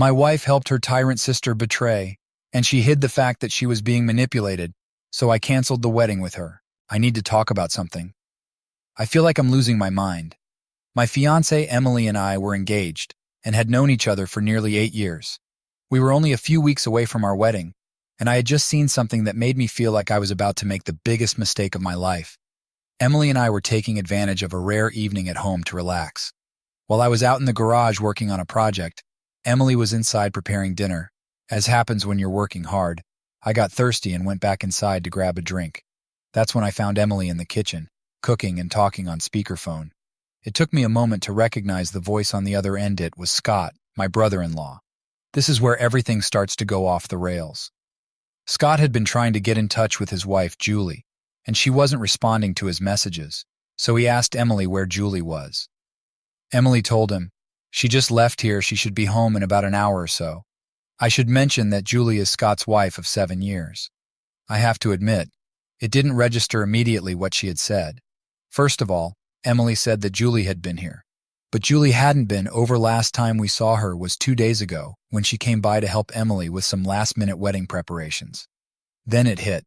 My wife helped her tyrant sister betray, and she hid the fact that she was being manipulated, so I canceled the wedding with her. I need to talk about something. I feel like I'm losing my mind. My fiancée Emily and I were engaged and had known each other for nearly 8 years. We were only a few weeks away from our wedding, and I had just seen something that made me feel like I was about to make the biggest mistake of my life. Emily and I were taking advantage of a rare evening at home to relax. While I was out in the garage working on a project, Emily was inside preparing dinner. As happens when you're working hard, I got thirsty and went back inside to grab a drink. That's when I found Emily in the kitchen, cooking and talking on speakerphone. It took me a moment to recognize the voice on the other end. It was Scott, my brother-in-law. This is where everything starts to go off the rails. Scott had been trying to get in touch with his wife, Julie, and she wasn't responding to his messages, so he asked Emily where Julie was. Emily told him, "She just left here, she should be home in about an hour or so." I should mention that Julie is Scott's wife of 7 years. I have to admit, it didn't register immediately what she had said. First of all, Emily said that Julie had been here. But Julie hadn't been. Over last time we saw her was 2 days ago, when she came by to help Emily with some last-minute wedding preparations. Then it hit.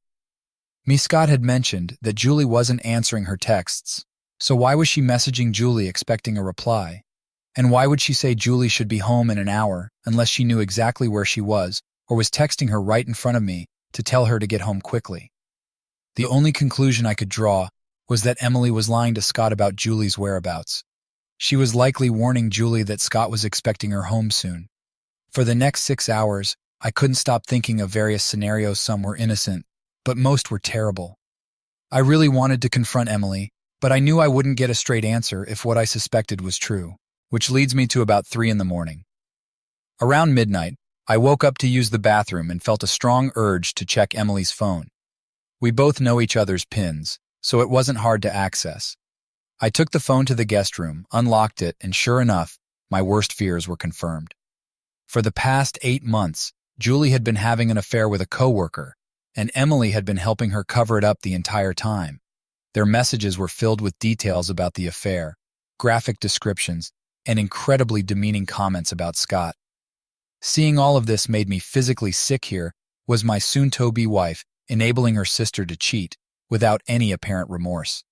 Scott had mentioned that Julie wasn't answering her texts, so why was she messaging Julie expecting a reply? And why would she say Julie should be home in an hour unless she knew exactly where she was or was texting her right in front of me to tell her to get home quickly? The only conclusion I could draw was that Emily was lying to Scott about Julie's whereabouts. She was likely warning Julie that Scott was expecting her home soon. For the next 6 hours, I couldn't stop thinking of various scenarios. Some were innocent, but most were terrible. I really wanted to confront Emily, but I knew I wouldn't get a straight answer if what I suspected was true, which leads me to about 3 in the morning. Around midnight, I woke up to use the bathroom and felt a strong urge to check Emily's phone. We both know each other's pins, so it wasn't hard to access. I took the phone to the guest room, unlocked it, and sure enough, my worst fears were confirmed. For the past 8 months, Julie had been having an affair with a coworker, and Emily had been helping her cover it up the entire time. Their messages were filled with details about the affair, graphic descriptions, and incredibly demeaning comments about Scott. Seeing all of this made me physically sick. Here was my soon-to-be wife enabling her sister to cheat without any apparent remorse.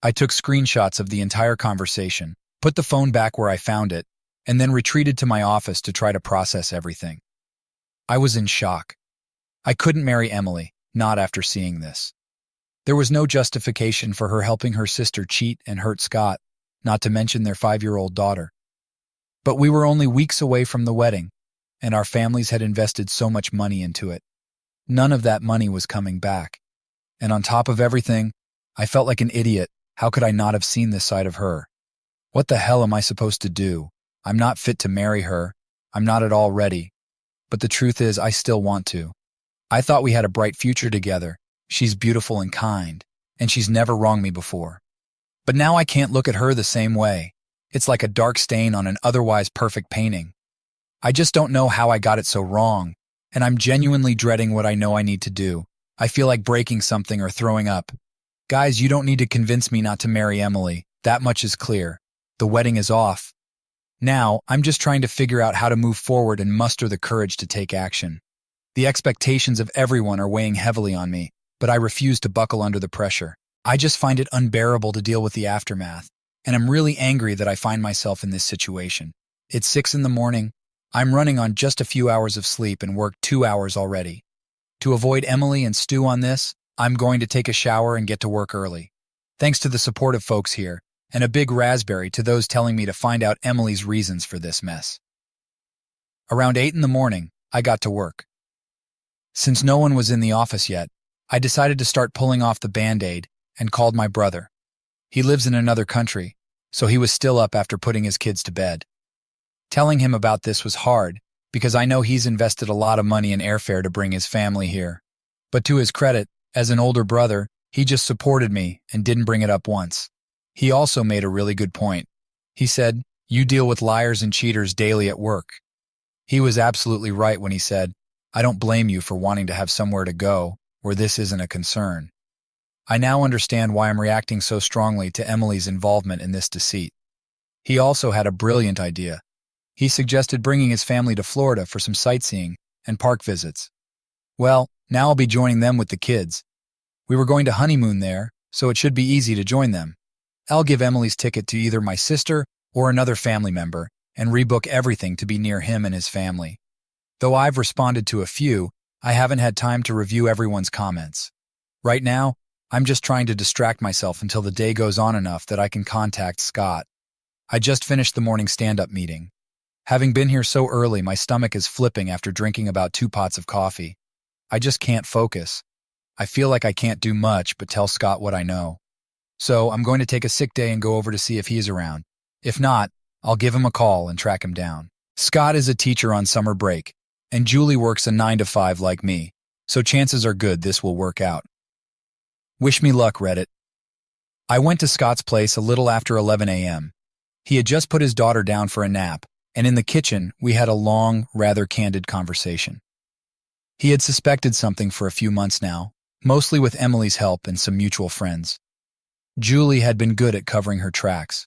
I took screenshots of the entire conversation, put the phone back where I found it, and then retreated to my office to try to process everything. I was in shock. I couldn't marry Emily, not after seeing this. There was no justification for her helping her sister cheat and hurt Scott, not to mention their 5-year-old daughter. But we were only weeks away from the wedding, and our families had invested so much money into it. None of that money was coming back. And on top of everything, I felt like an idiot. How could I not have seen this side of her? What the hell am I supposed to do? I'm not fit to marry her. I'm not at all ready. But the truth is, I still want to. I thought we had a bright future together. She's beautiful and kind, and she's never wronged me before. But now I can't look at her the same way. It's like a dark stain on an otherwise perfect painting. I just don't know how I got it so wrong, and I'm genuinely dreading what I know I need to do. I feel like breaking something or throwing up. Guys, you don't need to convince me not to marry Emily. That much is clear. The wedding is off. Now, I'm just trying to figure out how to move forward and muster the courage to take action. The expectations of everyone are weighing heavily on me, but I refuse to buckle under the pressure. I just find it unbearable to deal with the aftermath, and I'm really angry that I find myself in this situation. It's 6 in the morning. I'm running on just a few hours of sleep and worked 2 hours already. To avoid Emily and stew on this, I'm going to take a shower and get to work early. Thanks to the supportive folks here, and a big raspberry to those telling me to find out Emily's reasons for this mess. Around 8 in the morning, I got to work. Since no one was in the office yet, I decided to start pulling off the Band-Aid and called my brother. He lives in another country, so he was still up after putting his kids to bed. Telling him about this was hard, because I know he's invested a lot of money in airfare to bring his family here. But to his credit, as an older brother, he just supported me and didn't bring it up once. He also made a really good point. He said, "You deal with liars and cheaters daily at work." He was absolutely right when he said, "I don't blame you for wanting to have somewhere to go where this isn't a concern." I now understand why I'm reacting so strongly to Emily's involvement in this deceit. He also had a brilliant idea. He suggested bringing his family to Florida for some sightseeing and park visits. Well, now I'll be joining them with the kids. We were going to honeymoon there, so it should be easy to join them. I'll give Emily's ticket to either my sister or another family member and rebook everything to be near him and his family. Though I've responded to a few, I haven't had time to review everyone's comments. Right now, I'm just trying to distract myself until the day goes on enough that I can contact Scott. I just finished the morning stand-up meeting. Having been here so early, my stomach is flipping after drinking about 2 pots of coffee. I just can't focus. I feel like I can't do much but tell Scott what I know. So I'm going to take a sick day and go over to see if he's around. If not, I'll give him a call and track him down. Scott is a teacher on summer break, and Julie works a 9 to 5 like me, so chances are good this will work out. Wish me luck, Reddit. I went to Scott's place a little after 11 a.m. He had just put his daughter down for a nap, and in the kitchen we had a long, rather candid conversation. He had suspected something for a few months now, mostly with Emily's help and some mutual friends. Julie had been good at covering her tracks.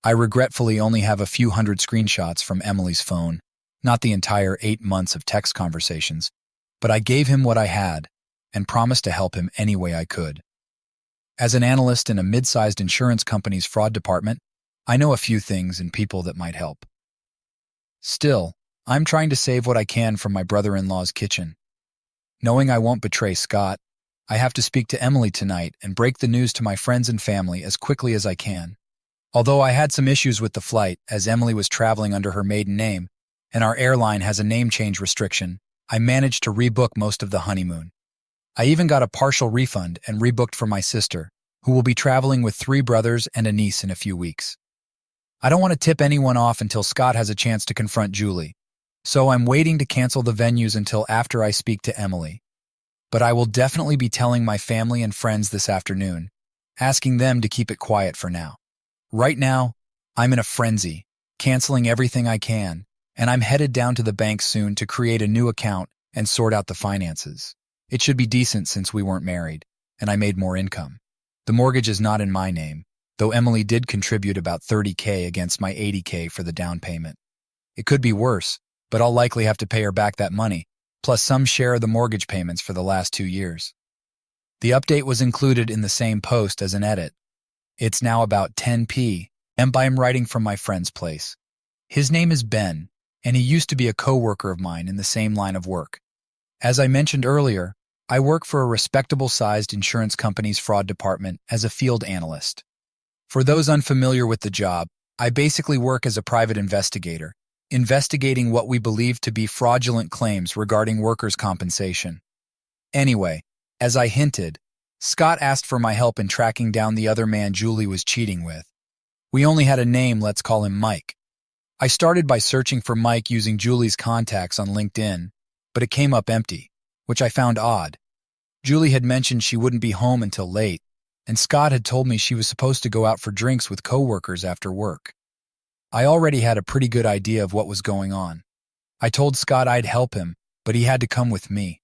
I regretfully only have a few hundred screenshots from Emily's phone, not the entire 8 months of text conversations, but I gave him what I had and promised to help him any way I could. As an analyst in a mid-sized insurance company's fraud department, I know a few things and people that might help. Still, I'm trying to save what I can from my brother-in-law's kitchen. Knowing I won't betray Scott, I have to speak to Emily tonight and break the news to my friends and family as quickly as I can. Although I had some issues with the flight, as Emily was traveling under her maiden name, and our airline has a name change restriction, I managed to rebook most of the honeymoon. I even got a partial refund and rebooked for my sister, who will be traveling with 3 brothers and a niece in a few weeks. I don't want to tip anyone off until Scott has a chance to confront Julie, so I'm waiting to cancel the venues until after I speak to Emily. But I will definitely be telling my family and friends this afternoon, asking them to keep it quiet for now. Right now, I'm in a frenzy, canceling everything I can, and I'm headed down to the bank soon to create a new account and sort out the finances. It should be decent since we weren't married, and I made more income. The mortgage is not in my name, though Emily did contribute about $30,000 against my $80,000 for the down payment. It could be worse, but I'll likely have to pay her back that money, plus some share of the mortgage payments for the last 2 years. The update was included in the same post as an edit. It's now about 10 p.m. and I'm writing from my friend's place. His name is Ben, and he used to be a co-worker of mine in the same line of work. As I mentioned earlier, I work for a respectable-sized insurance company's fraud department as a field analyst. For those unfamiliar with the job, I basically work as a private investigator, investigating what we believe to be fraudulent claims regarding workers' compensation. Anyway, as I hinted, Scott asked for my help in tracking down the other man Julie was cheating with. We only had a name, let's call him Mike. I started by searching for Mike using Julie's contacts on LinkedIn, but it came up empty, which I found odd. Julie had mentioned she wouldn't be home until late, and Scott had told me she was supposed to go out for drinks with coworkers after work. I already had a pretty good idea of what was going on. I told Scott I'd help him, but he had to come with me.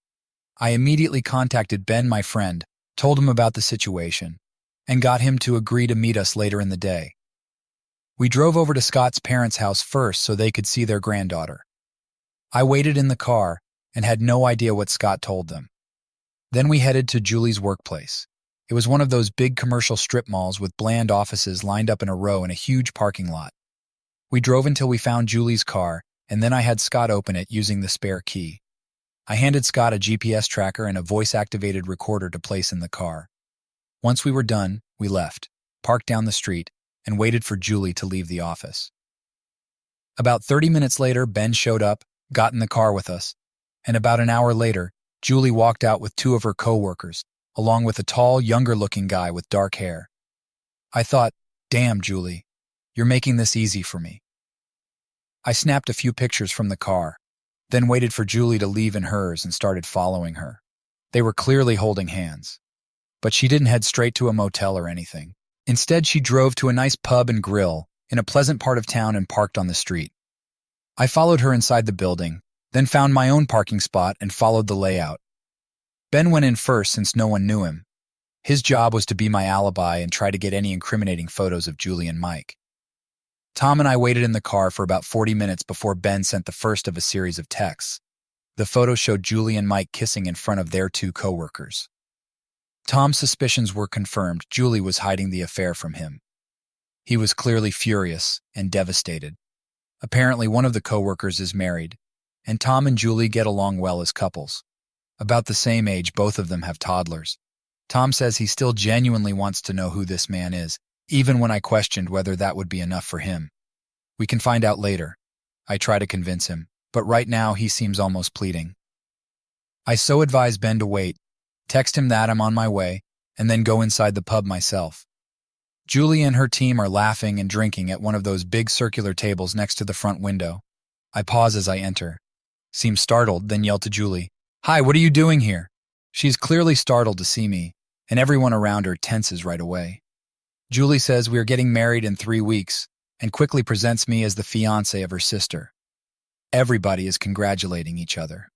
I immediately contacted Ben, my friend, told him about the situation, and got him to agree to meet us later in the day. We drove over to Scott's parents' house first so they could see their granddaughter. I waited in the car and had no idea what Scott told them. Then we headed to Julie's workplace. It was one of those big commercial strip malls with bland offices lined up in a row in a huge parking lot. We drove until we found Julie's car, and then I had Scott open it using the spare key. I handed Scott a GPS tracker and a voice-activated recorder to place in the car. Once we were done, we left, parked down the street, and waited for Julie to leave the office. About 30 minutes later, Ben showed up, got in the car with us, and about an hour later, Julie walked out with 2 of her co-workers, along with a tall, younger-looking guy with dark hair. I thought, damn, Julie, you're making this easy for me. I snapped a few pictures from the car, then waited for Julie to leave in hers and started following her. They were clearly holding hands. But she didn't head straight to a motel or anything. Instead, she drove to a nice pub and grill in a pleasant part of town and parked on the street. I followed her inside the building, then found my own parking spot and followed the layout. Ben went in first since no one knew him. His job was to be my alibi and try to get any incriminating photos of Julie and Mike. Tom and I waited in the car for about 40 minutes before Ben sent the first of a series of texts. The photo showed Julie and Mike kissing in front of their two co-workers. Tom's suspicions were confirmed. Julie was hiding the affair from him. He was clearly furious and devastated. Apparently, one of the co-workers is married, and Tom and Julie get along well as couples. About the same age, both of them have toddlers. Tom says he still genuinely wants to know who this man is, even when I questioned whether that would be enough for him. We can find out later. I try to convince him, but right now he seems almost pleading. I so advise Ben to wait, text him that I'm on my way, and then go inside the pub myself. Julie and her team are laughing and drinking at one of those big circular tables next to the front window. I pause as I enter, seem startled, then yell to Julie, "Hi, what are you doing here?" She is clearly startled to see me, and everyone around her tenses right away. Julie says we are getting married in 3 weeks, and quickly presents me as the fiancé of her sister. Everybody is congratulating each other.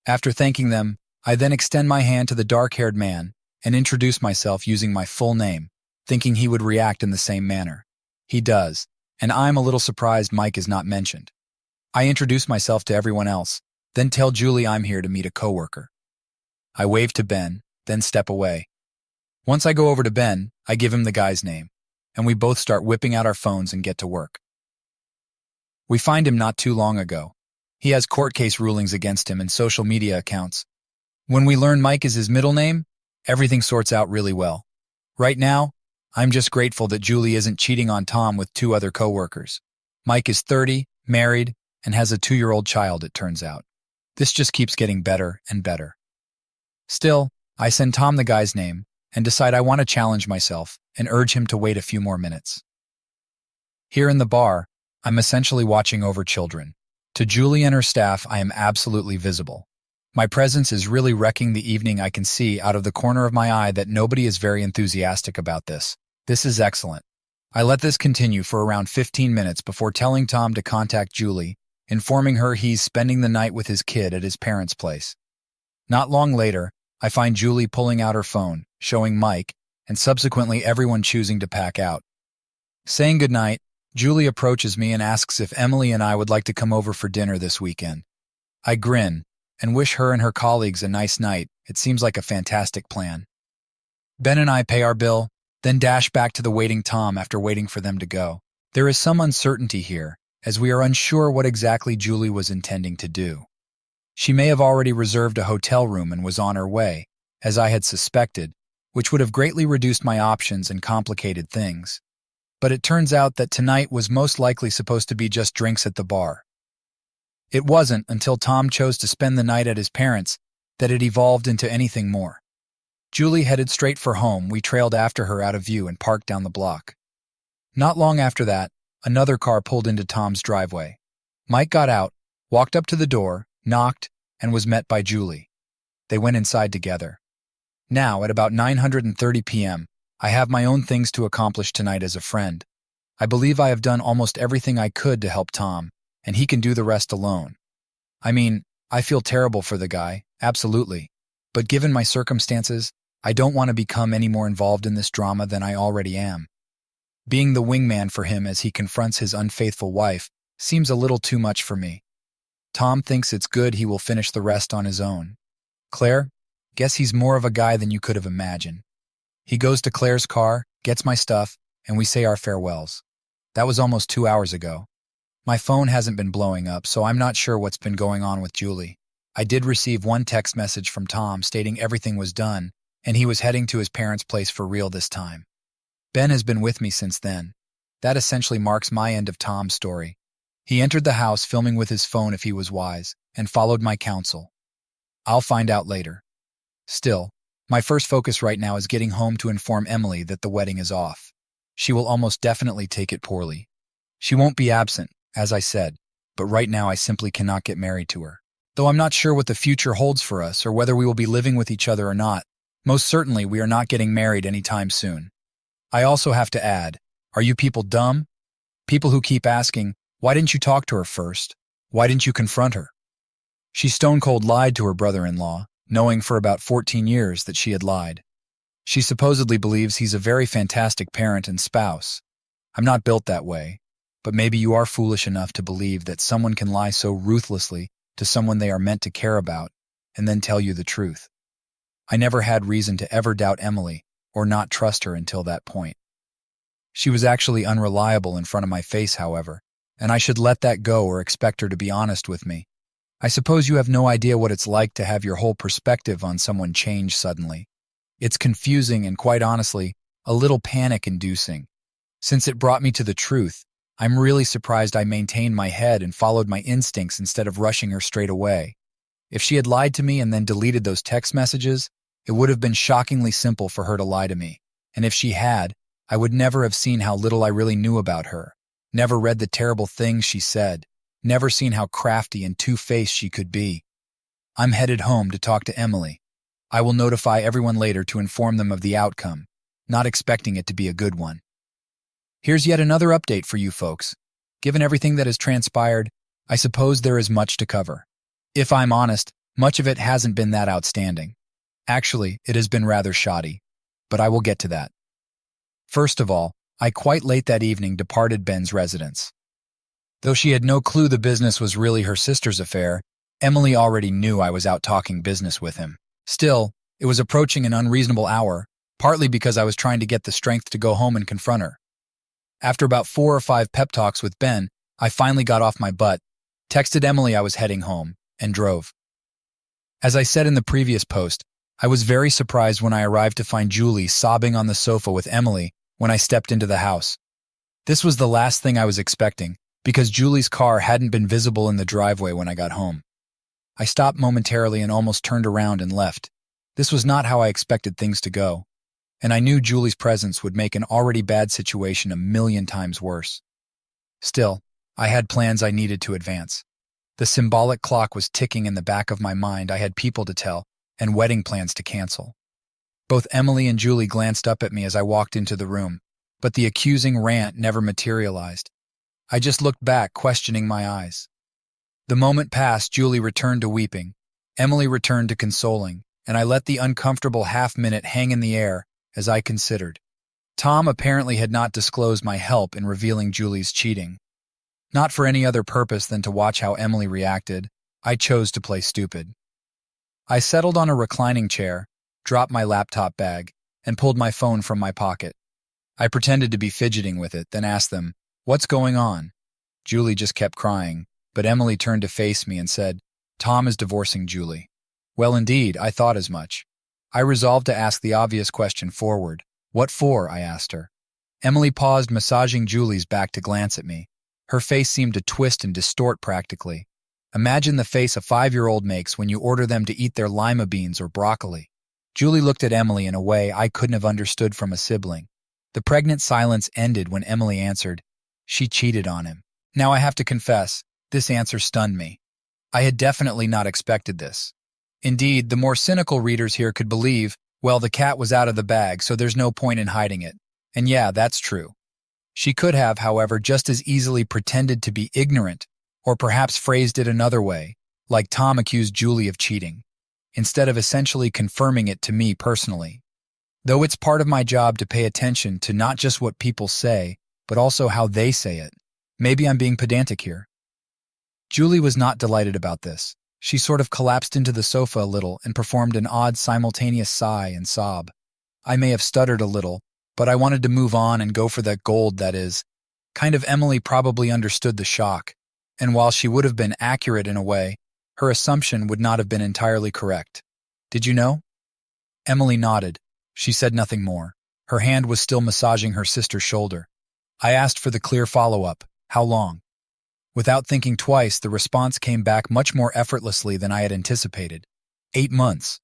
After thanking them, I then extend my hand to the dark-haired man and introduce myself using my full name, thinking he would react in the same manner. He does, and I'm a little surprised Mike is not mentioned. I introduce myself to everyone else, then tell Julie I'm here to meet a coworker. I wave to Ben, then step away. Once I go over to Ben, I give him the guy's name, and we both start whipping out our phones and get to work. We find him not too long ago. He has court case rulings against him and social media accounts. When we learn Mike is his middle name, everything sorts out really well. Right now, I'm just grateful that Julie isn't cheating on Tom with 2 other coworkers. Mike is 30, married, and has a 2-year-old child, it turns out. This just keeps getting better and better. Still, I send Tom the guy's name and decide I want to challenge myself and urge him to wait a few more minutes. Here in the bar, I'm essentially watching over children. To Julie and her staff, I am absolutely visible. My presence is really wrecking the evening. I can see out of the corner of my eye that nobody is very enthusiastic about this. This is excellent. I let this continue for around 15 minutes before telling Tom to contact Julie, informing her he's spending the night with his kid at his parents' place. Not long later, I find Julie pulling out her phone, showing Mike, and subsequently everyone choosing to pack out. Saying goodnight, Julie approaches me and asks if Emily and I would like to come over for dinner this weekend. I grin and wish her and her colleagues a nice night. It seems like a fantastic plan. Ben and I pay our bill, then dash back to the waiting Tom after waiting for them to go. There is some uncertainty here, as we are unsure what exactly Julie was intending to do. She may have already reserved a hotel room and was on her way, as I had suspected, which would have greatly reduced my options and complicated things. But it turns out that tonight was most likely supposed to be just drinks at the bar. It wasn't until Tom chose to spend the night at his parents' that it evolved into anything more. Julie headed straight for home. We trailed after her out of view and parked down the block. Not long after that, another car pulled into Tom's driveway. Mike got out, walked up to the door, knocked, and was met by Julie. They went inside together. Now, at about 9:30 p.m., I have my own things to accomplish tonight as a friend. I believe I have done almost everything I could to help Tom, and he can do the rest alone. I mean, I feel terrible for the guy, absolutely. But given my circumstances, I don't want to become any more involved in this drama than I already am. Being the wingman for him as he confronts his unfaithful wife seems a little too much for me. Tom thinks it's good he will finish the rest on his own. Claire? Guess he's more of a guy than you could have imagined. He goes to Claire's car, gets my stuff, and we say our farewells. That was almost 2 hours ago. My phone hasn't been blowing up, so I'm not sure what's been going on with Julie. I did receive one text message from Tom stating everything was done, and he was heading to his parents' place for real this time. Ben has been with me since then. That essentially marks my end of Tom's story. He entered the house filming with his phone if he was wise, and followed my counsel. I'll find out later. Still, my first focus right now is getting home to inform Emily that the wedding is off. She will almost definitely take it poorly. She won't be absent, as I said, but right now I simply cannot get married to her. Though I'm not sure what the future holds for us or whether we will be living with each other or not, most certainly we are not getting married anytime soon. I also have to add, are you people dumb? People who keep asking, why didn't you talk to her first? Why didn't you confront her? She stone-cold lied to her brother-in-law, knowing for about 14 years that she had lied. She supposedly believes he's a very fantastic parent and spouse. I'm not built that way. but maybe you are foolish enough to believe that someone can lie so ruthlessly to someone they are meant to care about and then tell you the truth. I never had reason to ever doubt Emily or not trust her until that point. She was actually unreliable in front of my face, however, and I should let that go or expect her to be honest with me. I suppose you have no idea what it's like to have your whole perspective on someone change suddenly. It's confusing and, quite honestly, a little panic-inducing. Since it brought me to the truth, I'm really surprised I maintained my head and followed my instincts instead of rushing her straight away. If she had lied to me and then deleted those text messages, it would have been shockingly simple for her to lie to me. And if she had, I would never have seen how little I really knew about her, never read the terrible things she said, never seen how crafty and two-faced she could be. I'm headed home to talk to Emily. I will notify everyone later to inform them of the outcome, not expecting it to be a good one. Here's yet another update for you folks. Given everything that has transpired, I suppose there is much to cover. If I'm honest, much of it hasn't been that outstanding. Actually, it has been rather shoddy, but I will get to that. First of all, I quite late that evening departed Ben's residence. Though she had no clue the business was really her sister's affair, Emily already knew I was out talking business with him. Still, it was approaching an unreasonable hour, partly because I was trying to get the strength to go home and confront her. After about 4 or 5 pep talks with Ben, I finally got off my butt, texted Emily I was heading home, and drove. As I said in the previous post, I was very surprised when I arrived to find Julie sobbing on the sofa with Emily when I stepped into the house. This was the last thing I was expecting, because Julie's car hadn't been visible in the driveway when I got home. I stopped momentarily and almost turned around and left. This was not how I expected things to go, and I knew Julie's presence would make an already bad situation 1,000,000 times worse. Still, I had plans I needed to advance. The symbolic clock was ticking in the back of my mind. I had people to tell and wedding plans to cancel. Both Emily and Julie glanced up at me as I walked into the room, but the accusing rant never materialized. I just looked back, questioning my eyes. The moment passed, Julie returned to weeping, Emily returned to consoling, and I let the uncomfortable half-minute hang in the air as I considered. Tom apparently had not disclosed my help in revealing Julie's cheating. Not for any other purpose than to watch how Emily reacted, I chose to play stupid. I settled on a reclining chair, dropped my laptop bag, and pulled my phone from my pocket. I pretended to be fidgeting with it, then asked them, "What's going on?" Julie just kept crying, but Emily turned to face me and said, "Tom is divorcing Julie." Well, indeed, I thought as much. I resolved to ask the obvious question forward. "What for?" I asked her. Emily paused, massaging Julie's back to glance at me. Her face seemed to twist and distort practically. Imagine the face a 5-year-old makes when you order them to eat their lima beans or broccoli. Julie looked at Emily in a way I couldn't have understood from a sibling. The pregnant silence ended when Emily answered, "She cheated on him." Now I have to confess, this answer stunned me. I had definitely not expected this. Indeed, the more cynical readers here could believe, well, the cat was out of the bag, so there's no point in hiding it. And yeah, that's true. She could have, however, just as easily pretended to be ignorant, or perhaps phrased it another way, like Tom accused Julie of cheating, instead of essentially confirming it to me personally. Though it's part of my job to pay attention to not just what people say, but also how they say it. Maybe I'm being pedantic here. Julie was not delighted about this. She sort of collapsed into the sofa a little and performed an odd simultaneous sigh and sob. I may have stuttered a little, but I wanted to move on and go for that gold, that is. Kind of Emily probably understood the shock, and while she would have been accurate in a way, her assumption would not have been entirely correct. "Did you know?" Emily nodded. She said nothing more. Her hand was still massaging her sister's shoulder. I asked for the clear follow-up. "How long?" Without thinking twice, the response came back much more effortlessly than I had anticipated. 8 months.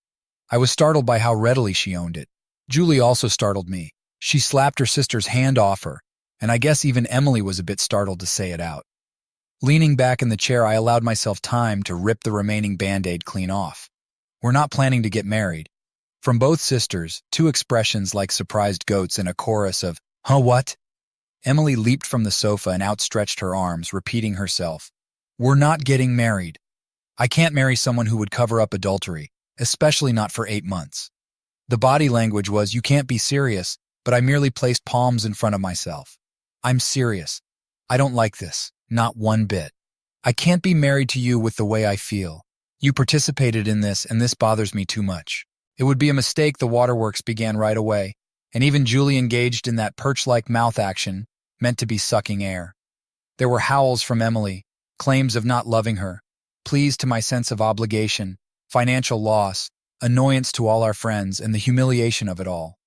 I was startled by how readily she owned it. Julie also startled me. She slapped her sister's hand off her, and I guess even Emily was a bit startled to say it out. Leaning back in the chair, I allowed myself time to rip the remaining Band-Aid clean off. "We're not planning to get married." From both sisters, 2 expressions like surprised goats and a chorus of, "Huh, what?" Emily leaped from the sofa and outstretched her arms, repeating herself. "We're not getting married. I can't marry someone who would cover up adultery, especially not for 8 months." The body language was, "You can't be serious," but I merely placed palms in front of myself. "I'm serious. I don't like this, not one bit. I can't be married to you with the way I feel. You participated in this, and this bothers me too much. It would be a mistake. The waterworks began right away, and even Julie engaged in that perch-like mouth action meant to be sucking air. There were howls from Emily, claims of not loving her, pleas to my sense of obligation, financial loss, annoyance to all our friends, and the humiliation of it all.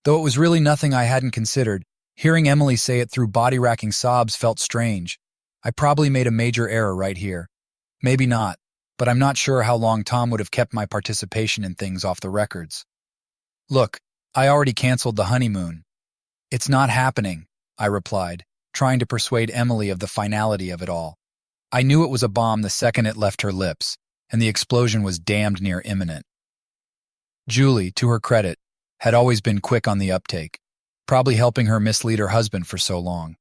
Though it was really nothing I hadn't considered, hearing Emily say it through body-racking sobs felt strange. I probably made a major error right here. Maybe not, but I'm not sure how long Tom would have kept my participation in things off the records. Look, I already canceled the honeymoon. It's not happening, I replied, trying to persuade Emily of the finality of it all. I knew it was a bomb the second it left her lips, and the explosion was damned near imminent. Julie, to her credit, had always been quick on the uptake, probably helping her mislead her husband for so long.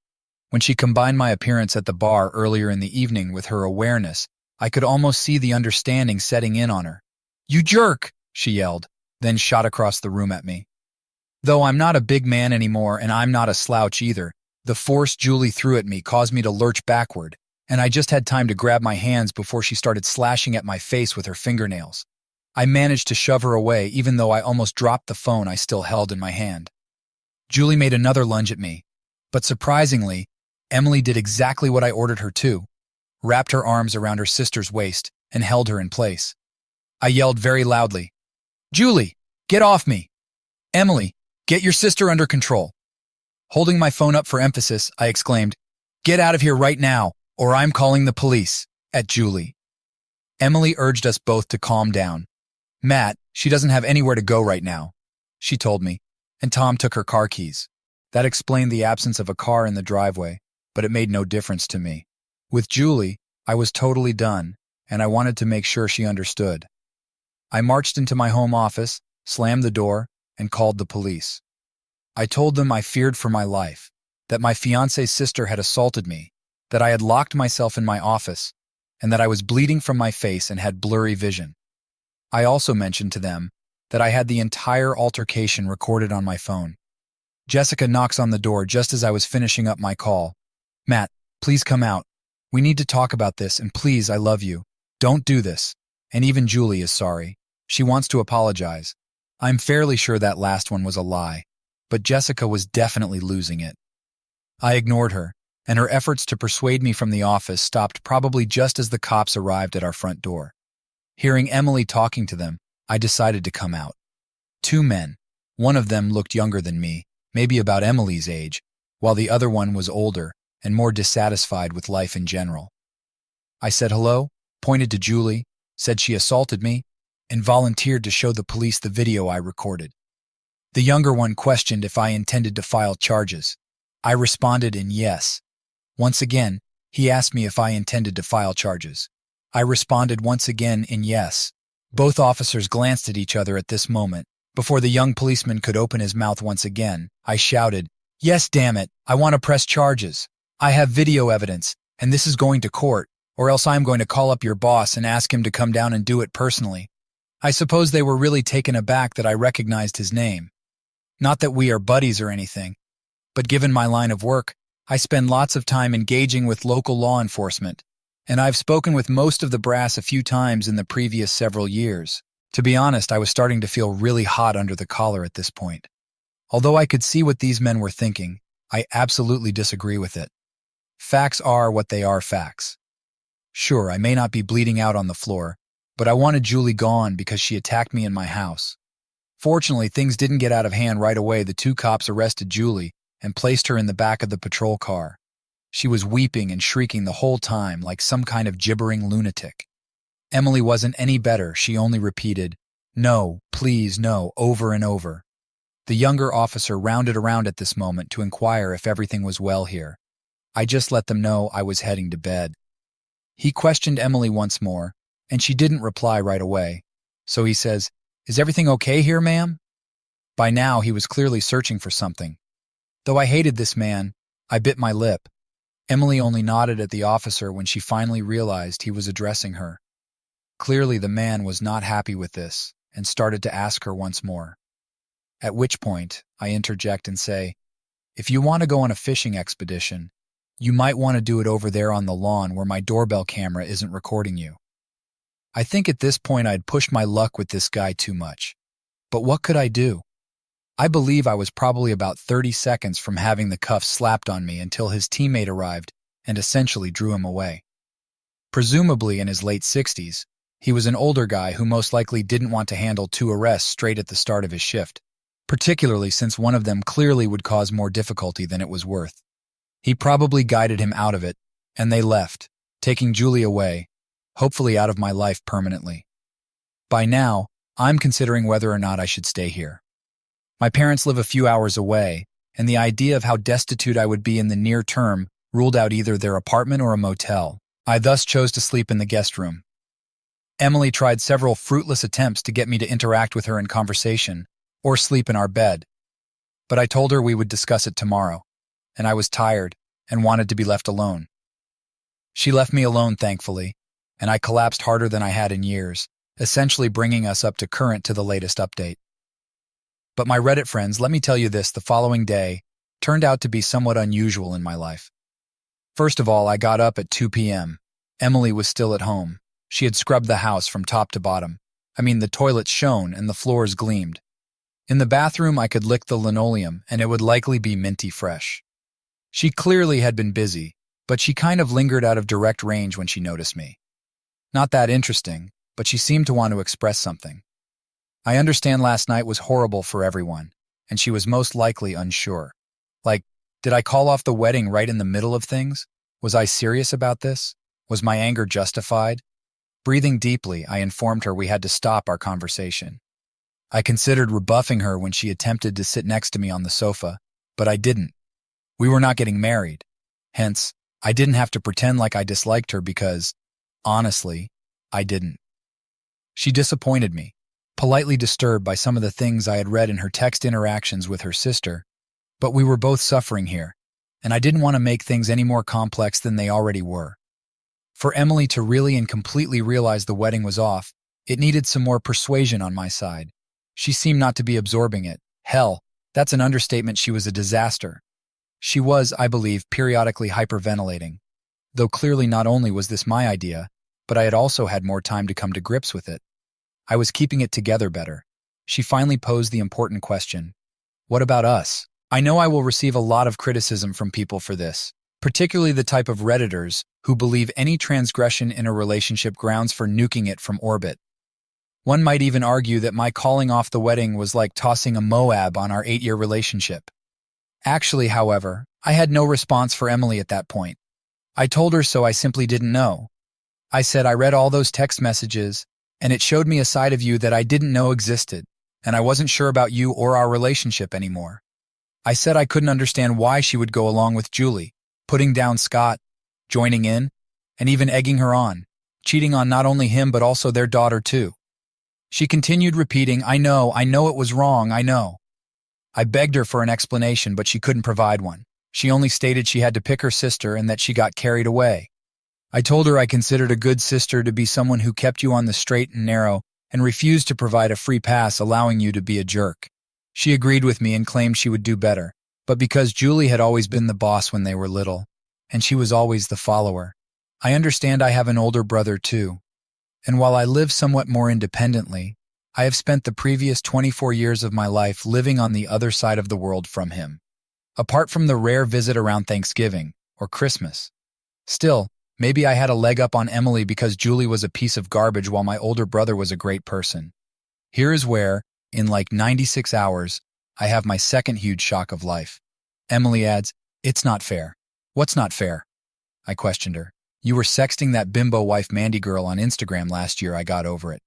When she combined my appearance at the bar earlier in the evening with her awareness, I could almost see the understanding setting in on her. "You jerk!" she yelled, then shot across the room at me. Though I'm not a big man anymore and I'm not a slouch either, the force Julie threw at me caused me to lurch backward, and I just had time to grab my hands before she started slashing at my face with her fingernails. I managed to shove her away even though I almost dropped the phone I still held in my hand. Julie made another lunge at me, but surprisingly, Emily did exactly what I ordered her to, wrapped her arms around her sister's waist and held her in place. I yelled very loudly, "Julie, get off me! Emily, get your sister under control!" Holding my phone up for emphasis, I exclaimed, "Get out of here right now, or I'm calling the police," at Julie. Emily urged us both to calm down. "Matt, she doesn't have anywhere to go right now," she told me, and Tom took her car keys. That explained the absence of a car in the driveway, but it made no difference to me. With Julie, I was totally done, and I wanted to make sure she understood. I marched into my home office, slammed the door, and called the police. I told them I feared for my life, that my fiancé's sister had assaulted me, that I had locked myself in my office, and that I was bleeding from my face and had blurry vision. I also mentioned to them that I had the entire altercation recorded on my phone. Jessica knocks on the door just as I was finishing up my call. "Matt, please come out. We need to talk about this, and please, I love you. Don't do this." And even Julie is sorry. She wants to apologize. I'm fairly sure that last one was a lie, but Jessica was definitely losing it. I ignored her, and her efforts to persuade me from the office stopped probably just as the cops arrived at our front door. Hearing Emily talking to them, I decided to come out. Two men. One of them looked younger than me, maybe about Emily's age, while the other one was older and more dissatisfied with life in general. I said hello, pointed to Julie, said she assaulted me, and volunteered to show the police the video I recorded. The younger one questioned if I intended to file charges. I responded in yes. Once again, he asked me if I intended to file charges. I responded once again in yes. Both officers glanced at each other at this moment. Before the young policeman could open his mouth once again, I shouted, "Yes, damn it, I want to press charges. I have video evidence, and this is going to court, or else I'm going to call up your boss and ask him to come down and do it personally." I suppose they were really taken aback that I recognized his name. Not that we are buddies or anything, but given my line of work, I spend lots of time engaging with local law enforcement, and I've spoken with most of the brass a few times in the previous several years. To be honest, I was starting to feel really hot under the collar at this point. Although I could see what these men were thinking, I absolutely disagree with it. Facts are what they are facts. Sure, I may not be bleeding out on the floor, but I wanted Julie gone because she attacked me in my house. Fortunately, things didn't get out of hand right away. The two cops arrested Julie and placed her in the back of the patrol car. She was weeping and shrieking the whole time like some kind of gibbering lunatic. Emily wasn't any better. She only repeated, "No, please, no," over and over. The younger officer rounded around at this moment to inquire if everything was well here. I just let them know I was heading to bed. He questioned Emily once more, and she didn't reply right away. So he says, "Is everything okay here, ma'am?" By now, he was clearly searching for something. Though I hated this man, I bit my lip. Emily only nodded at the officer when she finally realized he was addressing her. Clearly, the man was not happy with this and started to ask her once more. At which point, I interject and say, "If you want to go on a fishing expedition, You might want to do it over there on the lawn where my doorbell camera isn't recording you. I think at this point I'd pushed my luck with this guy too much. But what could I do? I believe I was probably about 30 seconds from having the cuffs slapped on me until his teammate arrived and essentially drew him away. Presumably in his late 60s, he was an older guy who most likely didn't want to handle 2 arrests straight at the start of his shift, particularly since one of them clearly would cause more difficulty than it was worth. He probably guided him out of it, and they left, taking Julie away, hopefully out of my life permanently. By now, I'm considering whether or not I should stay here. My parents live a few hours away, and the idea of how destitute I would be in the near term ruled out either their apartment or a motel. I thus chose to sleep in the guest room. Emily tried several fruitless attempts to get me to interact with her in conversation or sleep in our bed, but I told her we would discuss it tomorrow, and I was tired and wanted to be left alone. She left me alone, thankfully, and I collapsed harder than I had in years, essentially bringing us up to current to the latest update. But my Reddit friends, let me tell you this, the following day turned out to be somewhat unusual in my life. First of all, I got up at 2 p.m. Emily was still at home. She had scrubbed the house from top to bottom. The toilets shone and the floors gleamed. In the bathroom, I could lick the linoleum and it would likely be minty fresh. She clearly had been busy, but she kind of lingered out of direct range when she noticed me. Not that interesting, but she seemed to want to express something. I understand last night was horrible for everyone, and she was most likely unsure. Like, did I call off the wedding right in the middle of things? Was I serious about this? Was my anger justified? Breathing deeply, I informed her we had to stop our conversation. I considered rebuffing her when she attempted to sit next to me on the sofa, but I didn't. We were not getting married. Hence, I didn't have to pretend like I disliked her because, honestly, I didn't. She disappointed me, politely disturbed by some of the things I had read in her text interactions with her sister, but we were both suffering here, and I didn't want to make things any more complex than they already were. For Emily to really and completely realize the wedding was off, it needed some more persuasion on my side. She seemed not to be absorbing it. Hell, that's an understatement. She was a disaster. She was, I believe, periodically hyperventilating, though clearly not only was this my idea, but I had also had more time to come to grips with it. I was keeping it together better. She finally posed the important question. What about us? I know I will receive a lot of criticism from people for this, particularly the type of Redditors who believe any transgression in a relationship grounds for nuking it from orbit. One might even argue that my calling off the wedding was like tossing a Moab on our 8-year relationship. Actually, however, I had no response for Emily at that point. I told her so I simply didn't know. I said I read all those text messages, and it showed me a side of you that I didn't know existed, and I wasn't sure about you or our relationship anymore. I said I couldn't understand why she would go along with Julie, putting down Scott, joining in, and even egging her on, cheating on not only him but also their daughter too. She continued repeating, I know it was wrong, I know. I begged her for an explanation, but she couldn't provide one. She only stated she had to pick her sister and that she got carried away. I told her I considered a good sister to be someone who kept you on the straight and narrow and refused to provide a free pass allowing you to be a jerk. She agreed with me and claimed she would do better, but because Julie had always been the boss when they were little, and she was always the follower. I understand I have an older brother too, and while I live somewhat more independently, I have spent the previous 24 years of my life living on the other side of the world from him, apart from the rare visit around Thanksgiving or Christmas. Still, maybe I had a leg up on Emily because Julie was a piece of garbage while my older brother was a great person. Here is where, in like 96 hours, I have my second huge shock of life. Emily adds, "It's not fair." "What's not fair?" I questioned her. "You were sexting that bimbo wife Mandy girl on Instagram last year. I got over it.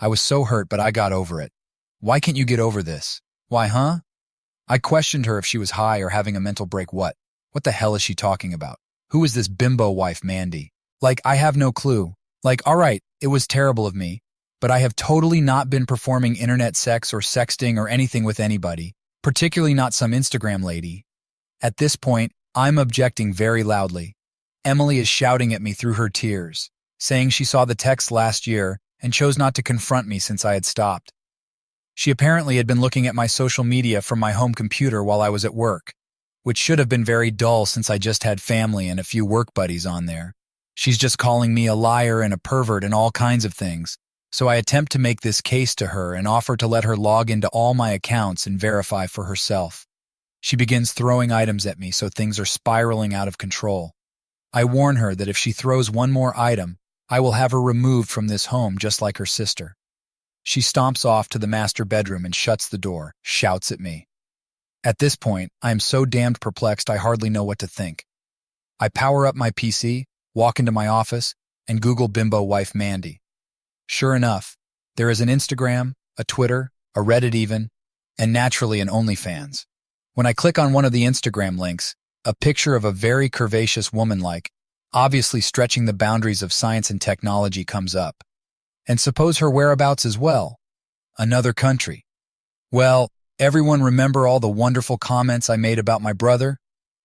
I was so hurt, but I got over it. Why can't you get over this?" "Why, huh?" I questioned her if she was high or having a mental break. What the hell is she talking about? Who is this bimbo wife Mandy? Like, I have no clue. Like, all right, it was terrible of me, but I have totally not been performing internet sex or sexting or anything with anybody, particularly not some Instagram lady. At this point, I'm objecting very loudly. Emily is shouting at me through her tears, saying she saw the text last year and chose not to confront me since I had stopped. She apparently had been looking at my social media from my home computer while I was at work. which should have been very dull since I just had family and a few work buddies on there. She's just calling me a liar and a pervert and all kinds of things, so I attempt to make this case to her and offer to let her log into all my accounts and verify for herself. She begins throwing items at me, so things are spiraling out of control. I warn her that if she throws one more item, I will have her removed from this home just like her sister. She stomps off to the master bedroom and shuts the door, shouts at me. At this point, I am so damned perplexed I hardly know what to think. I power up my PC, walk into my office, and Google bimbo wife Mandy. Sure enough, there is an Instagram, a Twitter, a Reddit even, and naturally an OnlyFans. When I click on one of the Instagram links, a picture of a very curvaceous woman obviously stretching the boundaries of science and technology comes up. And suppose her whereabouts as well? Another country. Well, everyone remember all the wonderful comments I made about my brother?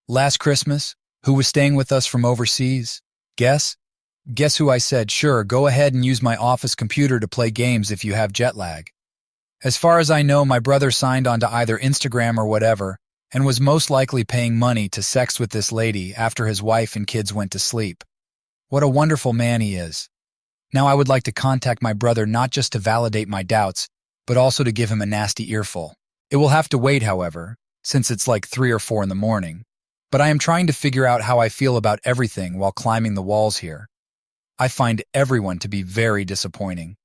Last Christmas, who was staying with us from overseas? Guess? Guess who I said, sure, go ahead and use my office computer to play games if you have jet lag. As far as I know, my brother signed on to either Instagram or whatever, and was most likely paying money to sex with this lady after his wife and kids went to sleep. What a wonderful man he is. Now I would like to contact my brother not just to validate my doubts, but also to give him a nasty earful. It will have to wait, however, since it's like 3 or 4 in the morning. But I am trying to figure out how I feel about everything while climbing the walls here. I find everyone to be very disappointing.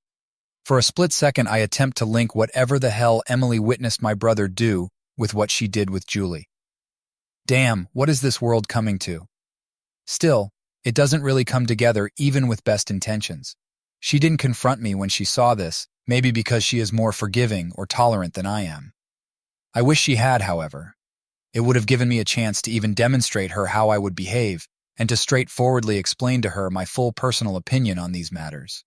For a split second, I attempt to link whatever the hell Emily witnessed my brother do with what she did with Julie. Damn, what is this world coming to? Still, it doesn't really come together even with best intentions. She didn't confront me when she saw this, maybe because she is more forgiving or tolerant than I am. I wish she had, however. It would have given me a chance to even demonstrate her how I would behave and to straightforwardly explain to her my full personal opinion on these matters.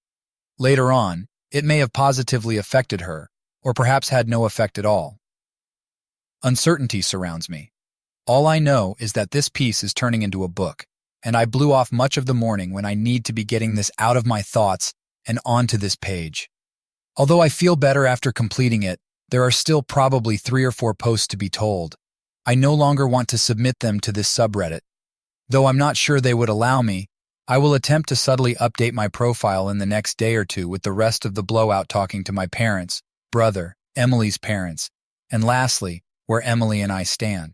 Later on, it may have positively affected her, or perhaps had no effect at all. Uncertainty surrounds me. All I know is that this piece is turning into a book, and I blew off much of the morning when I need to be getting this out of my thoughts and onto this page. Although I feel better after completing it, there are still probably 3 or 4 posts to be told. I no longer want to submit them to this subreddit. Though I'm not sure they would allow me, I will attempt to subtly update my profile in the next day or two with the rest of the blowout talking to my parents, brother, Emily's parents, and lastly, where Emily and I stand.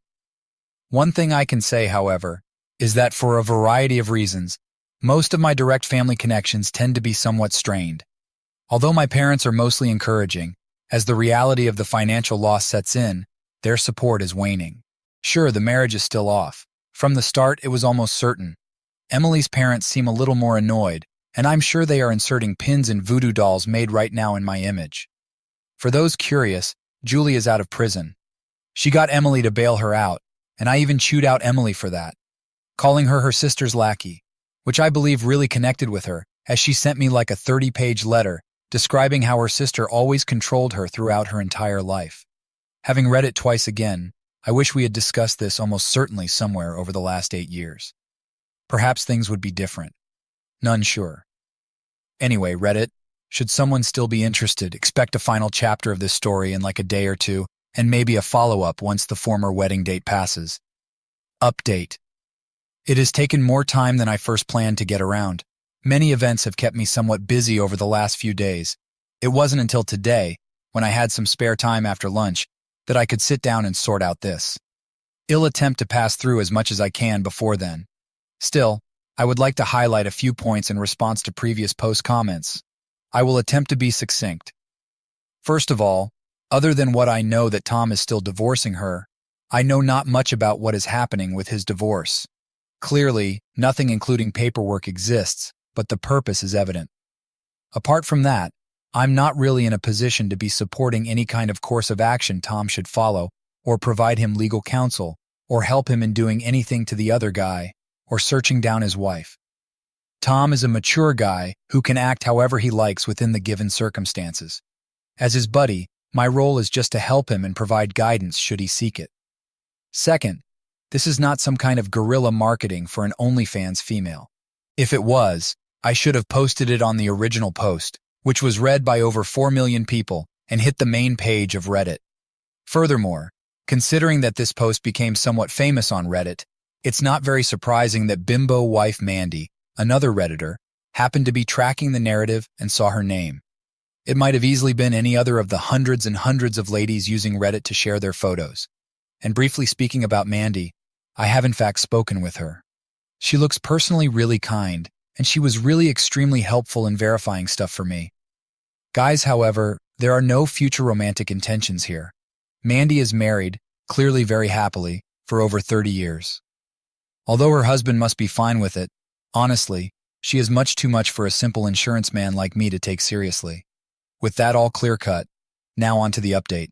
One thing I can say, however, is that for a variety of reasons, most of my direct family connections tend to be somewhat strained. Although my parents are mostly encouraging, as the reality of the financial loss sets in, their support is waning. Sure, the marriage is still off. From the start, it was almost certain. Emily's parents seem a little more annoyed, and I'm sure they are inserting pins and voodoo dolls made right now in my image. For those curious, Julie is out of prison. She got Emily to bail her out, and I even chewed out Emily for that, calling her her sister's lackey, which I believe really connected with her, as she sent me like a 30-page letter describing how her sister always controlled her throughout her entire life. Having read it twice again, I wish we had discussed this almost certainly somewhere over the last 8 years. Perhaps things would be different. None sure. Anyway, Reddit, should someone still be interested, expect a final chapter of this story in like a day or two, and maybe a follow-up once the former wedding date passes. Update. It has taken more time than I first planned to get around. Many events have kept me somewhat busy over the last few days. It wasn't until today, when I had some spare time after lunch, that I could sit down and sort out this. I'll attempt to pass through as much as I can before then. Still, I would like to highlight a few points in response to previous post comments. I will attempt to be succinct. First of all, other than what I know that Tom is still divorcing her, I know not much about what is happening with his divorce. Clearly, nothing including paperwork exists, but the purpose is evident. Apart from that, I'm not really in a position to be supporting any kind of course of action Tom should follow, or provide him legal counsel, or help him in doing anything to the other guy, or searching down his wife. Tom is a mature guy who can act however he likes within the given circumstances. As his buddy, my role is just to help him and provide guidance should he seek it. Second, this is not some kind of guerrilla marketing for an OnlyFans female. If it was, I should have posted it on the original post, which was read by over 4 million people and hit the main page of Reddit. Furthermore, Considering that this post became somewhat famous on Reddit, it's not very surprising that bimbo wife Mandy, another Redditor, happened to be tracking the narrative and saw her name. It might have easily been any other of the hundreds and hundreds of ladies using Reddit to share their photos. And briefly speaking about Mandy, I have in fact spoken with her. She looks personally really kind, and she was really extremely helpful in verifying stuff for me. Guys, however, there are no future romantic intentions here. Mandy is married, clearly very happily, for over 30 years. Although her husband must be fine with it, honestly, she is much too much for a simple insurance man like me to take seriously. With that all clear-cut, now on to the update.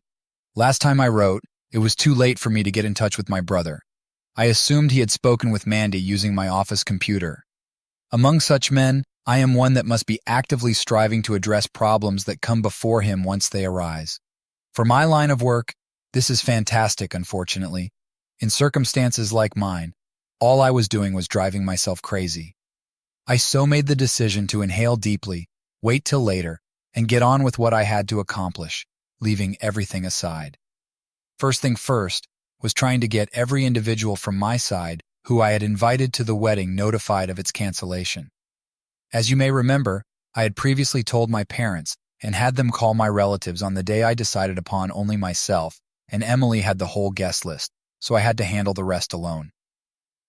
Last time I wrote, it was too late for me to get in touch with my brother. I assumed he had spoken with Mandy using my office computer. Among such men, I am one that must be actively striving to address problems that come before him once they arise. For my line of work, this is fantastic, unfortunately. In circumstances like mine, all I was doing was driving myself crazy. I so made the decision to inhale deeply, wait till later, and get on with what I had to accomplish, leaving everything aside. First thing first was trying to get every individual from my side who I had invited to the wedding notified of its cancellation. As you may remember, I had previously told my parents and had them call my relatives on the day I decided upon only myself, and Emily had the whole guest list, so I had to handle the rest alone.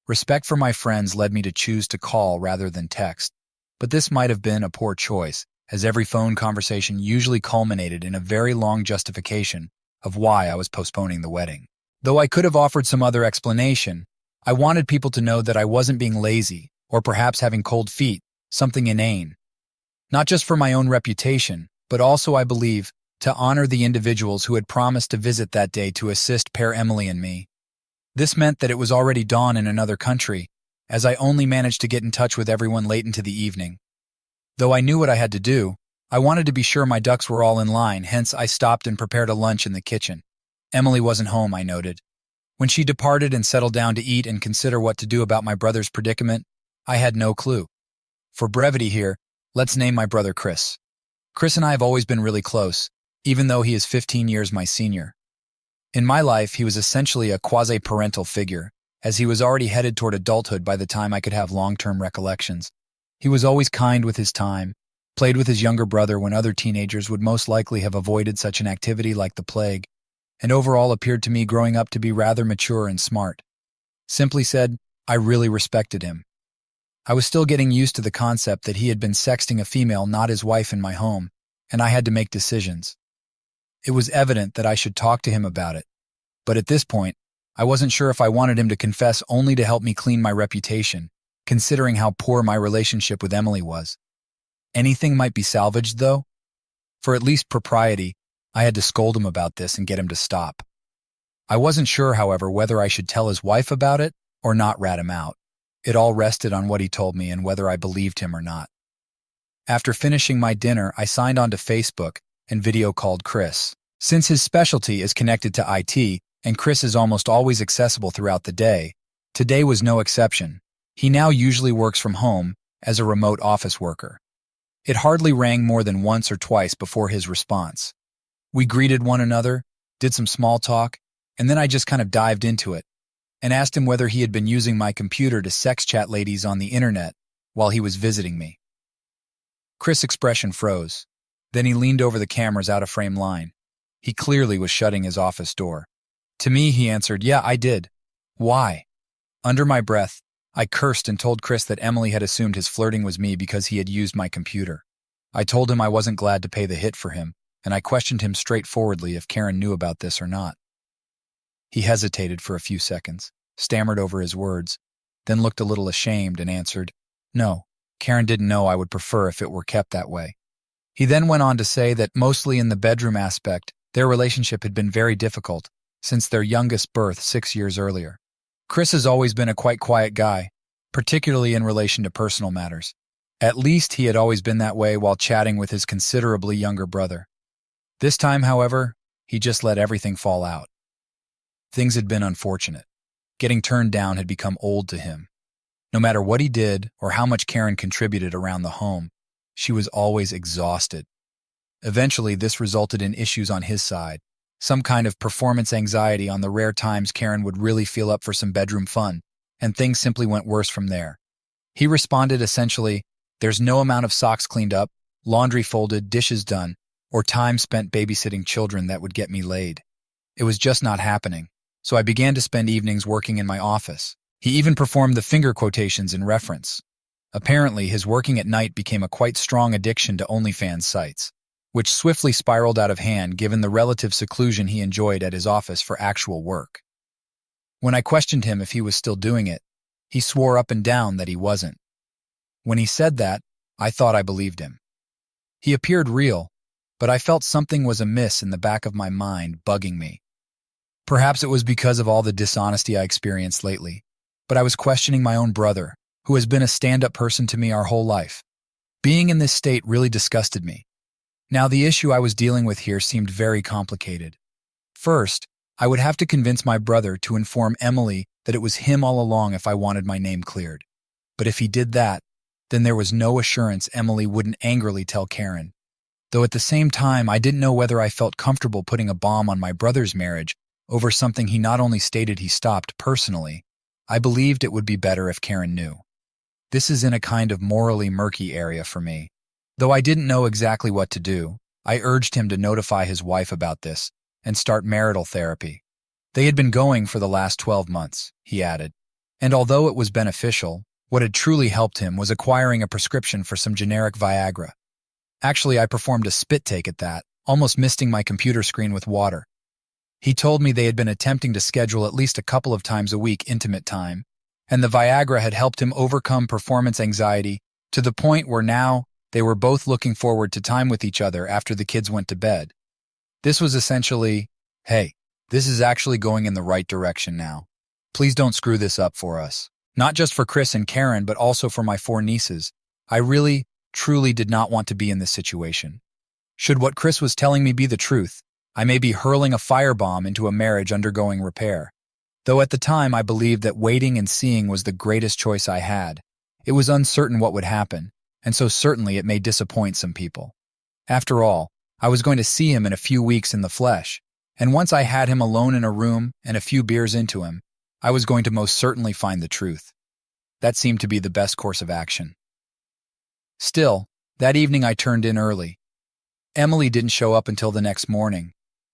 Respect for my friends led me to choose to call rather than text, but this might have been a poor choice, as every phone conversation usually culminated in a very long justification of why I was postponing the wedding. Though I could have offered some other explanation, I wanted people to know that I wasn't being lazy or perhaps having cold feet, something inane. Not just for my own reputation, but also, I believe, to honor the individuals who had promised to visit that day to assist pair Emily and me. This meant that it was already dawn in another country, as I only managed to get in touch with everyone late into the evening. Though I knew what I had to do, I wanted to be sure my ducks were all in line, hence I stopped and prepared a lunch in the kitchen. Emily wasn't home, I noted. When she departed and settled down to eat and consider what to do about my brother's predicament, I had no clue. For brevity here, let's name my brother Chris. Chris and I have always been really close, even though he is 15 years my senior. In my life, he was essentially a quasi-parental figure, as he was already headed toward adulthood by the time I could have long-term recollections. He was always kind with his time, played with his younger brother when other teenagers would most likely have avoided such an activity like the plague, and overall appeared to me growing up to be rather mature and smart. Simply said, I really respected him. I was still getting used to the concept that he had been sexting a female not his wife in my home, and I had to make decisions. It was evident that I should talk to him about it, but at this point, I wasn't sure if I wanted him to confess only to help me clean my reputation, considering how poor my relationship with Emily was. Anything might be salvaged, though. For at least propriety, I had to scold him about this and get him to stop. I wasn't sure, however, whether I should tell his wife about it or not rat him out. It all rested on what he told me and whether I believed him or not. After finishing my dinner, I signed on to Facebook and video called Chris. Since his specialty is connected to IT, and Chris is almost always accessible throughout the day, today was no exception. He now usually works from home as a remote office worker. It hardly rang more than once or twice before his response. We greeted one another, did some small talk, and then I just kind of dived into it and asked him whether he had been using my computer to sex chat ladies on the internet while he was visiting me. Chris' expression froze. Then he leaned over the camera's out-of-frame line. He clearly was shutting his office door. To me, he answered, "Yeah, I did." "Why?" Under my breath, I cursed and told Chris that Emily had assumed his flirting was me because he had used my computer. I told him I wasn't glad to pay the hit for him, and I questioned him straightforwardly if Karen knew about this or not. He hesitated for a few seconds, stammered over his words, then looked a little ashamed and answered, "No, Karen didn't know. I would prefer if it were kept that way." He then went on to say that mostly in the bedroom aspect, their relationship had been very difficult since their youngest birth 6 years earlier. Chris has always been a quite quiet guy, particularly in relation to personal matters. At least he had always been that way while chatting with his considerably younger brother. This time, however, he just let everything fall out. Things had been unfortunate. Getting turned down had become old to him. No matter what he did or how much Karen contributed around the home, she was always exhausted. Eventually, this resulted in issues on his side, some kind of performance anxiety on the rare times Karen would really feel up for some bedroom fun, and things simply went worse from there. He responded essentially, "There's no amount of socks cleaned up, laundry folded, dishes done, or time spent babysitting children that would get me laid. It was just not happening, so I began to spend evenings working in my office." He even performed the finger quotations in reference. Apparently, his working at night became a quite strong addiction to OnlyFans sites, which swiftly spiraled out of hand given the relative seclusion he enjoyed at his office for actual work. When I questioned him if he was still doing it, he swore up and down that he wasn't. When he said that, I thought I believed him. He appeared real, but I felt something was amiss in the back of my mind, bugging me. Perhaps it was because of all the dishonesty I experienced lately, but I was questioning my own brother, who has been a stand-up person to me our whole life. Being in this state really disgusted me. Now, the issue I was dealing with here seemed very complicated. First, I would have to convince my brother to inform Emily that it was him all along if I wanted my name cleared. But if he did that, then there was no assurance Emily wouldn't angrily tell Karen. Though at the same time, I didn't know whether I felt comfortable putting a bomb on my brother's marriage over something he not only stated he stopped personally, I believed it would be better if Karen knew. This is in a kind of morally murky area for me. Though I didn't know exactly what to do, I urged him to notify his wife about this and start marital therapy. They had been going for the last 12 months, he added. And although it was beneficial, what had truly helped him was acquiring a prescription for some generic Viagra. Actually, I performed a spit take at that, almost misting my computer screen with water. He told me they had been attempting to schedule at least a couple of times a week intimate time, and the Viagra had helped him overcome performance anxiety to the point where now they were both looking forward to time with each other after the kids went to bed. This was essentially, "Hey, this is actually going in the right direction now. Please don't screw this up for us." Not just for Chris and Karen, but also for my 4 nieces. I really, truly did not want to be in this situation. Should what Chris was telling me be the truth, I may be hurling a firebomb into a marriage undergoing repair. Though at the time I believed that waiting and seeing was the greatest choice I had, it was uncertain what would happen, and so certainly it may disappoint some people. After all, I was going to see him in a few weeks in the flesh, and once I had him alone in a room and a few beers into him, I was going to most certainly find the truth. That seemed to be the best course of action. Still, that evening I turned in early. Emily didn't show up until the next morning.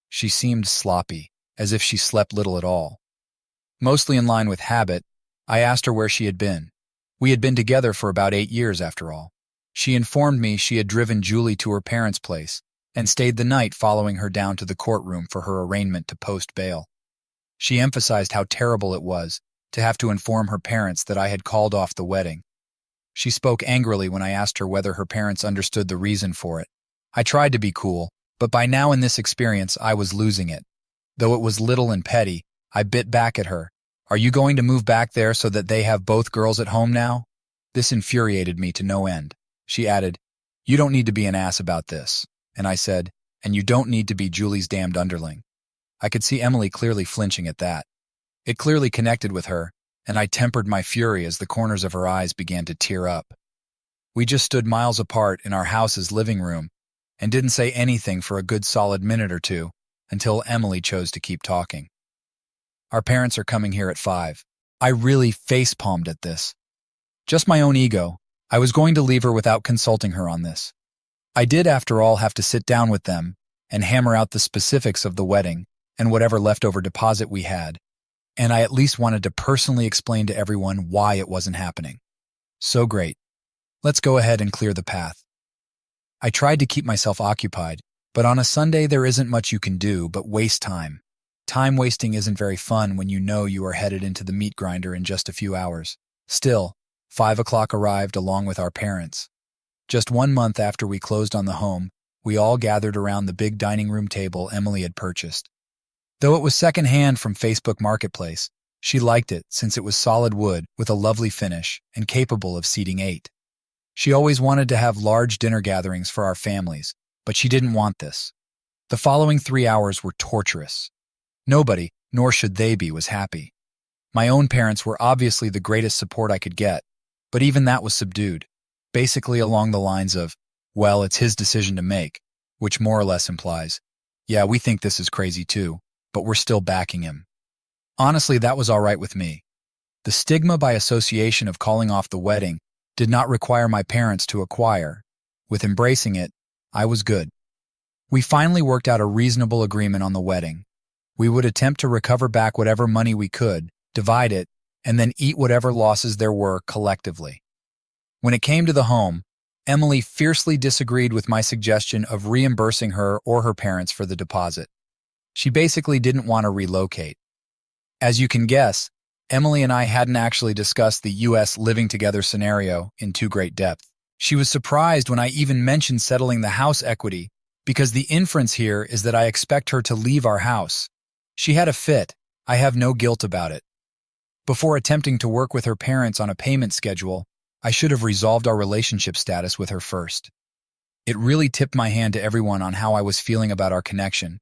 She seemed sloppy, as if she slept little at all. Mostly in line with habit, I asked her where she had been. We had been together for about 8 years after all. She informed me she had driven Julie to her parents' place and stayed the night following her down to the courtroom for her arraignment to post bail. She emphasized how terrible it was to have to inform her parents that I had called off the wedding. She spoke angrily when I asked her whether her parents understood the reason for it. I tried to be cool, but by now in this experience I was losing it. Though it was little and petty, I bit back at her. "Are you going to move back there so that they have both girls at home now?" This infuriated me to no end. She added, "You don't need to be an ass about this." And I said, "And you don't need to be Julie's damned underling." I could see Emily clearly flinching at that. It clearly connected with her, and I tempered my fury as the corners of her eyes began to tear up. We just stood miles apart in our house's living room and didn't say anything for a good solid minute or two until Emily chose to keep talking. "Our parents are coming here at 5. I really face-palmed at this. Just my own ego. I was going to leave her without consulting her on this. I did, after all, have to sit down with them and hammer out the specifics of the wedding and whatever leftover deposit we had, and I at least wanted to personally explain to everyone why it wasn't happening. So great. Let's go ahead and clear the path." I tried to keep myself occupied, but on a Sunday there isn't much you can do but waste time. Time wasting isn't very fun when you know you are headed into the meat grinder in just a few hours. Still, 5 o'clock arrived along with our parents. Just 1 month after we closed on the home, we all gathered around the big dining room table Emily had purchased. Though it was secondhand from Facebook Marketplace, she liked it since it was solid wood with a lovely finish and capable of seating 8. She always wanted to have large dinner gatherings for our families, but she didn't want this. The following 3 hours were torturous. Nobody, nor should they be, was happy. My own parents were obviously the greatest support I could get, but even that was subdued, basically along the lines of, "Well, it's his decision to make," which more or less implies, Yeah, we think this is crazy too, but we're still backing him. Honestly, that was all right with me. The stigma by association of calling off the wedding did not require my parents to acquire. With embracing it, I was good. We finally worked out a reasonable agreement on the wedding. We would attempt to recover back whatever money we could, divide it, and then eat whatever losses there were collectively. When it came to the home, Emily fiercely disagreed with my suggestion of reimbursing her or her parents for the deposit. She basically didn't want to relocate. As you can guess, Emily and I hadn't actually discussed the U.S. living together scenario in too great depth. She was surprised when I even mentioned settling the house equity, because the inference here is that I expect her to leave our house. She had a fit. I have no guilt about it. Before attempting to work with her parents on a payment schedule, I should have resolved our relationship status with her first. It really tipped my hand to everyone on how I was feeling about our connection.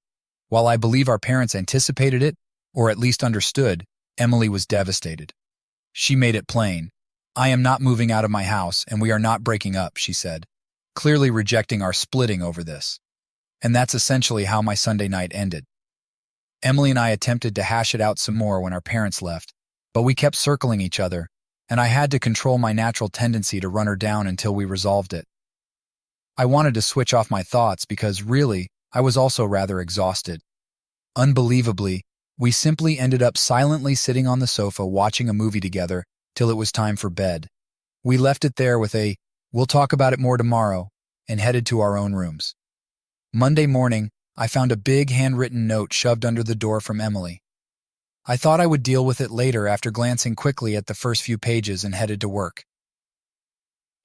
While I believe our parents anticipated it, or at least understood, Emily was devastated. She made it plain. I am not moving out of my house, and we are not breaking up, she said, clearly rejecting our splitting over this. And that's essentially how my Sunday night ended. Emily and I attempted to hash it out some more when our parents left, but we kept circling each other, and I had to control my natural tendency to run her down until we resolved it. I wanted to switch off my thoughts because, really, I was also rather exhausted. Unbelievably, we simply ended up silently sitting on the sofa watching a movie together till it was time for bed. We left it there with a, "We'll talk about it more tomorrow," and headed to our own rooms. Monday morning, I found a big handwritten note shoved under the door from Emily. I thought I would deal with it later after glancing quickly at the first few pages and headed to work.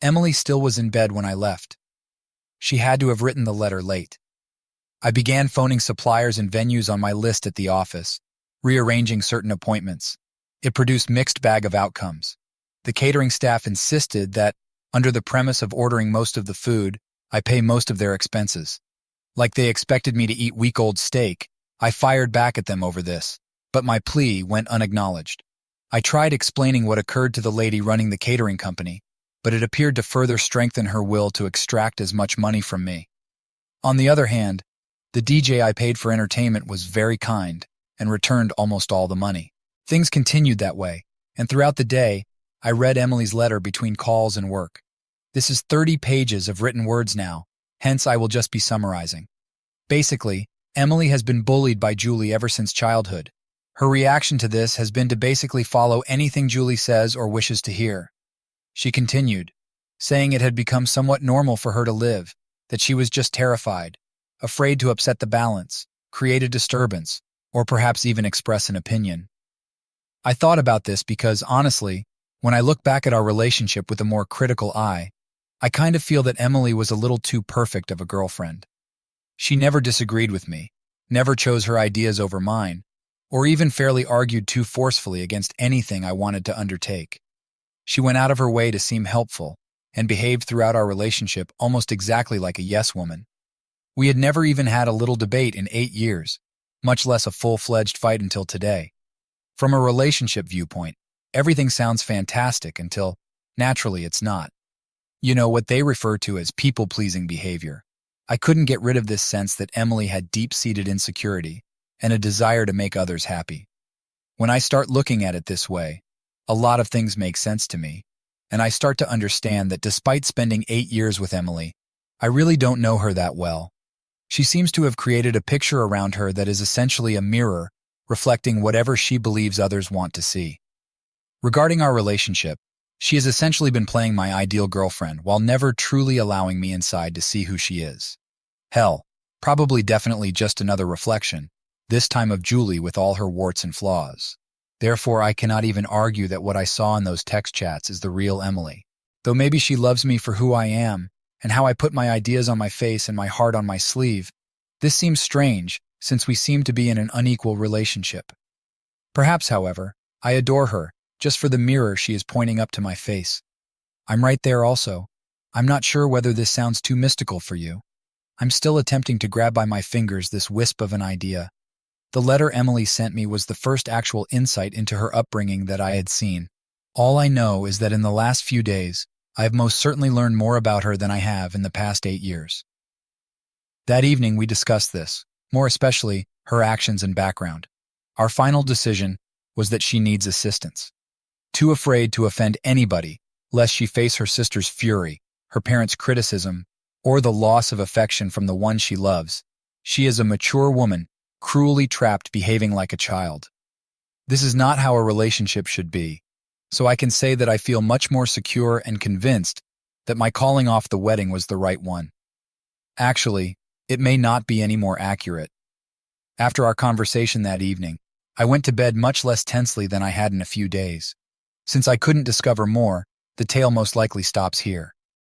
Emily still was in bed when I left. She had to have written the letter late. I began phoning suppliers and venues on my list at the office, rearranging certain appointments. It produced mixed bag of outcomes. The catering staff insisted that, under the premise of ordering most of the food, I pay most of their expenses. Like they expected me to eat week-old steak, I fired back at them over this, but my plea went unacknowledged. I tried explaining what occurred to the lady running the catering company, but it appeared to further strengthen her will to extract as much money from me. On the other hand, the DJ I paid for entertainment was very kind and returned almost all the money. Things continued that way, and throughout the day, I read Emily's letter between calls and work. This is 30 pages of written words now, hence I will just be summarizing. Basically, Emily has been bullied by Julie ever since childhood. Her reaction to this has been to basically follow anything Julie says or wishes to hear. She continued, saying it had become somewhat normal for her to live, that she was just terrified, afraid to upset the balance, create a disturbance, or perhaps even express an opinion. I thought about this because, honestly, when I look back at our relationship with a more critical eye, I kind of feel that Emily was a little too perfect of a girlfriend. She never disagreed with me, never chose her ideas over mine, or even fairly argued too forcefully against anything I wanted to undertake. She went out of her way to seem helpful, and behaved throughout our relationship almost exactly like a yes woman. We had never even had a little debate in 8 years, much less a full-fledged fight until today. From a relationship viewpoint, everything sounds fantastic until, naturally, it's not. You know, what they refer to as people-pleasing behavior. I couldn't get rid of this sense that Emily had deep-seated insecurity and a desire to make others happy. When I start looking at it this way, a lot of things make sense to me, and I start to understand that despite spending 8 years with Emily, I really don't know her that well. She seems to have created a picture around her that is essentially a mirror, reflecting whatever she believes others want to see. Regarding our relationship, she has essentially been playing my ideal girlfriend while never truly allowing me inside to see who she is. Hell, probably definitely just another reflection, this time of Julie with all her warts and flaws. Therefore, I cannot even argue that what I saw in those text chats is the real Emily. Though maybe she loves me for who I am, and how I put my ideas on my face and my heart on my sleeve, this seems strange, since we seem to be in an unequal relationship. Perhaps, however, I adore her, just for the mirror she is pointing up to my face. I'm right there also. I'm not sure whether this sounds too mystical for you. I'm still attempting to grab by my fingers this wisp of an idea. The letter Emily sent me was the first actual insight into her upbringing that I had seen. All I know is that in the last few days, I have most certainly learned more about her than I have in the past 8 years. That evening we discussed this, more especially her actions and background. Our final decision was that she needs assistance. Too afraid to offend anybody, lest she face her sister's fury, her parents' criticism, or the loss of affection from the one she loves, she is a mature woman, cruelly trapped behaving like a child. This is not how a relationship should be, so I can say that I feel much more secure and convinced that my calling off the wedding was the right one. Actually, it may not be any more accurate. After our conversation that evening, I went to bed much less tensely than I had in a few days. Since I couldn't discover more, the tale most likely stops here.